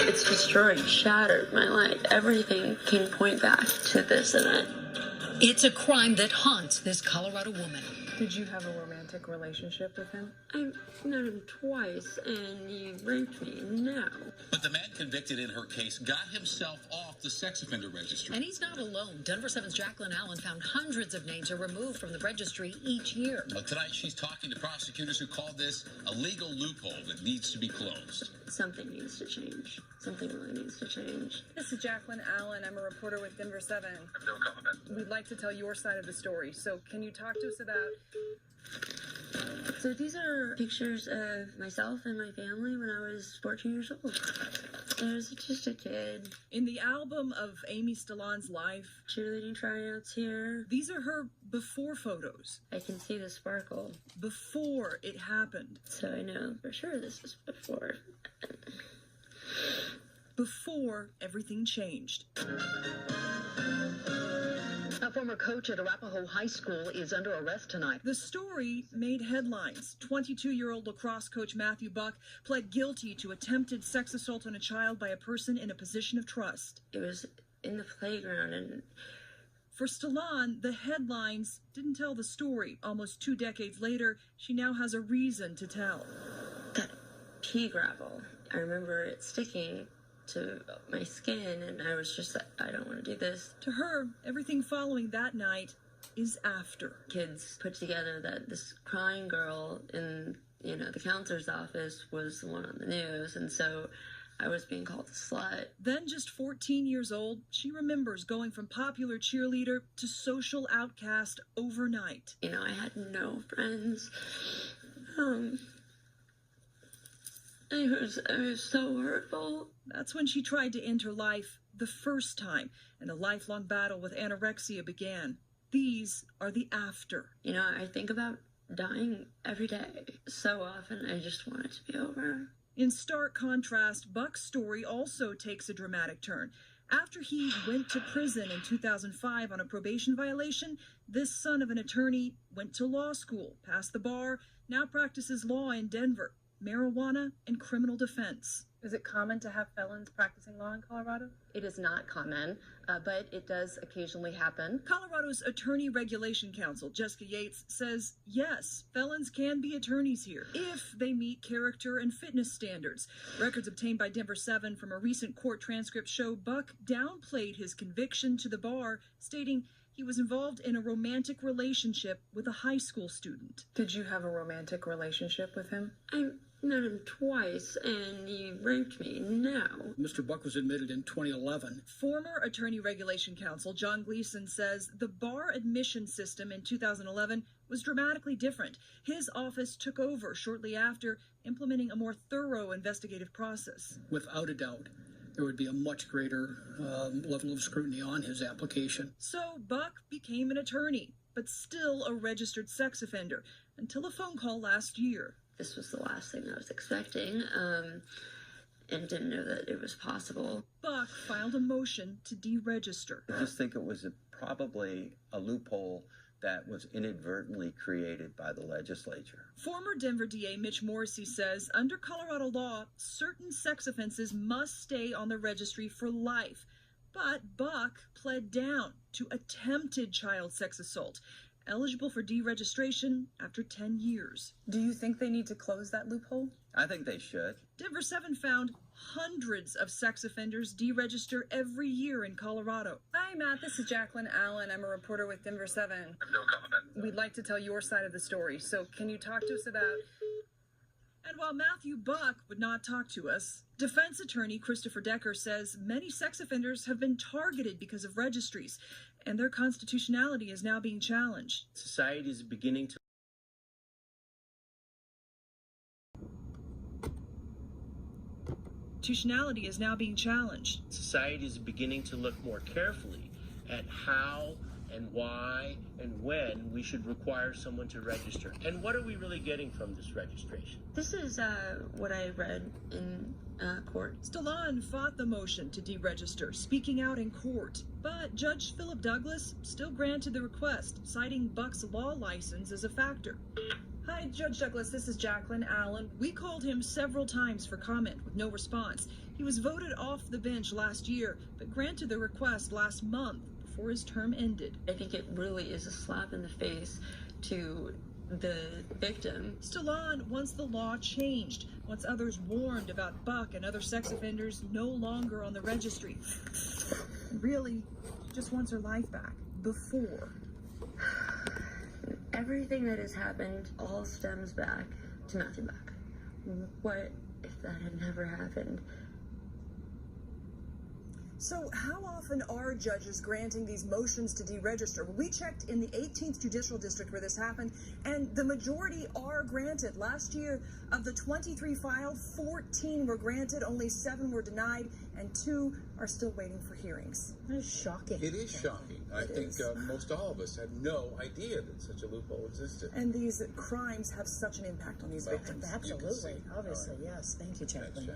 It's destroyed, shattered my life. Everything can point back to this event. It's a crime that haunts this Colorado woman. Did you have a romantic relationship with him? I've known him twice, and he raped me. No. But the man convicted in her case got himself off the sex offender registry. And he's not alone. Denver 7's Jacqueline Allen found hundreds of names are removed from the registry each year. Well, tonight she's talking to prosecutors who call this a legal loophole that needs to be closed. Something needs to change. Something really needs to change. This is Jacqueline Allen. I'm a reporter with Denver 7. No comment. We'd like to tell your side of the story. So can you talk to us about... So these are pictures of myself and my family when I was 14 years old. I was just a kid. In the album of Amy Stallon's life, Cheerleading tryouts here. these are her before photos. I can see the sparkle. Before it happened. So I know for sure this was before. Before everything changed. A former coach at Arapahoe High School is under arrest tonight. The story made headlines. 22-year-old lacrosse coach Matthew Buck pled guilty to attempted sex assault on a child by a person in a position of trust. It was in the playground, and For Stallon, the headlines didn't tell the story. Almost 2 decades later, she now has a reason to tell. that pea gravel, I remember it sticking to my skin, and I was just like, I don't want to do this. To her, everything following that night is after. Kids put together that this crying girl in, the counselor's office was the one on the news, and so I was being called a slut. Then, just 14 years old, she remembers going from popular cheerleader to social outcast overnight. I had no friends. It was so hurtful. That's when she tried to end her life the first time, and a lifelong battle with anorexia began. These are the after. I think about dying every day. So often, I just want it to be over. In stark contrast, Buck's story also takes a dramatic turn. After he went to prison in 2005 on a probation violation, this son of an attorney went to law school, passed the bar, now practices law in Denver, marijuana and criminal defense. Is it common to have felons practicing law in Colorado? It is not common, but it does occasionally happen. Colorado's Attorney Regulation Council, Jessica Yates, says yes, felons can be attorneys here if they meet character and fitness standards. Records obtained by Denver 7 from a recent court transcript show Buck downplayed his conviction to the bar, stating he was involved in a romantic relationship with a high school student. Did you have a romantic relationship with him? I've known him twice, and he raped me. No. Mr. Buck was admitted in 2011. Former Attorney Regulation Counsel John Gleason says the bar admission system in 2011 was dramatically different. His office took over shortly after, implementing a more thorough investigative process. Without a doubt, there would be a much greater level of scrutiny on his application. So Buck became an attorney, but still a registered sex offender, until a phone call last year. This was the last thing I was expecting, and didn't know that it was possible. Buck filed a motion to deregister. I just think it was probably a loophole that was inadvertently created by the legislature. Former Denver DA Mitch Morrissey says under Colorado law, certain sex offenses must stay on the registry for life. But Buck pled down to attempted child sex assault, eligible for deregistration after 10 years. Do you think they need to close that loophole? I think they should. Denver 7 found hundreds of sex offenders deregister every year in Colorado. Hi, Matt. This is Jacqueline Allen. I'm a reporter with Denver 7. No comment. We'd like to tell your side of the story. So can you talk to us about... And while Matthew Buck would not talk to us, defense attorney Christopher Decker says many sex offenders have been targeted because of registries, and their constitutionality is now being challenged. Society is beginning to Constitutionality is now being challenged. Society is beginning to look more carefully at how and why and when we should require someone to register. And what are we really getting from this registration? This is what I read in court. Stallon fought the motion to deregister, speaking out in court. But Judge Philip Douglas still granted the request, citing Buck's law license as a factor. Hi, Judge Douglas. This is Jacqueline Allen. We called him several times for comment with no response. He was voted off the bench last year, but granted the request last month before his term ended. I think it really is a slap in the face to the victim. Stallone wants the law changed, wants others warned about Buck and other sex offenders no longer on the registry. Really, she just wants her life back. Before. Everything that has happened all stems back to Matthew Buck. What if that had never happened? So how often are judges granting these motions to deregister? We checked in the 18th Judicial District where this happened, and the majority are granted. Last year, of the 23 filed, 14 were granted, only 7 were denied, and 2 are still waiting for hearings. That is shocking. It is shocking. I think most all of us had no idea that such a loophole existed. And these crimes have such an impact on these victims. Absolutely. Obviously, yes. Thank you, Jacqueline.